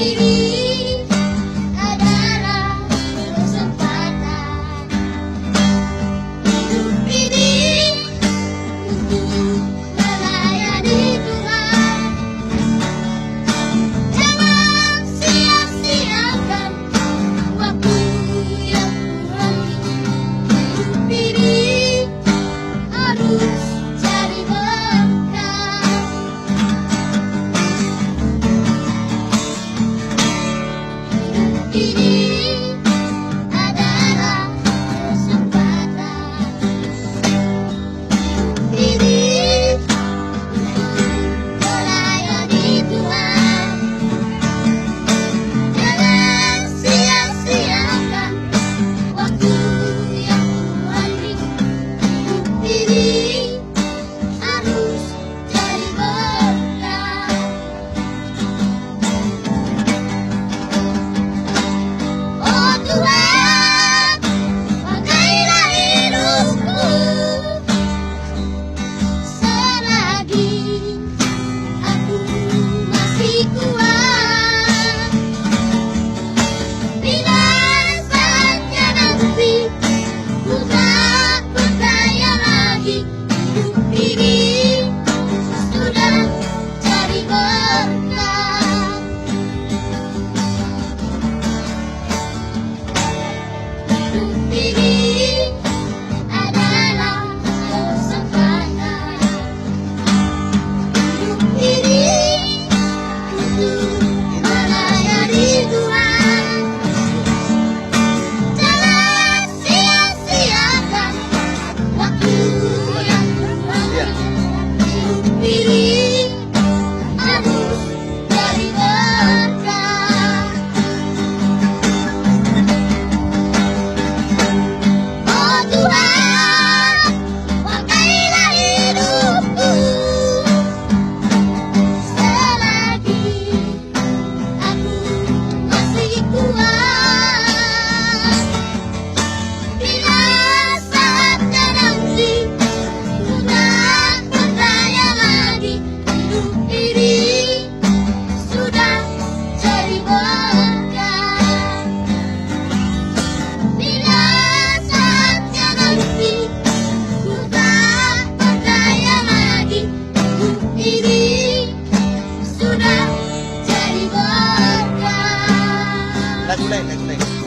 ini adalah kesempatan. Hidup ini untuk melayani Tuhan. Jangan sia-siakan waktu yang kurang. Hidup ini harus jadi berkah. Ini adalah kesempatan. Ini untuk melayani Tuhan. Jangan sia-siakan waktu yang Tuhan beri. Hidup ini harus jadi berkah. Oh Tuhan, pakailah hidupku selagi aku masih kuat. Bila saatnya nanti ku tak berdaya lagi, hidup ini sudah jadi berkah. Hidup ini adalah kesempatan. Hidup ini untuk melayani Tuhan. Jangan sia-siakan waktu yang Tuhan beri. Hidup ini harus jadi berkah. Oh Tuhan, pakailah hidupku selagi aku masih kuat. Bila saatnya nanti ku tak berdaya lagi, hidup ini sudah jadi berkah. Bila saatnya nanti ku tak berdaya lagi, hidup ini sudah jadi berkah. Lagu lain.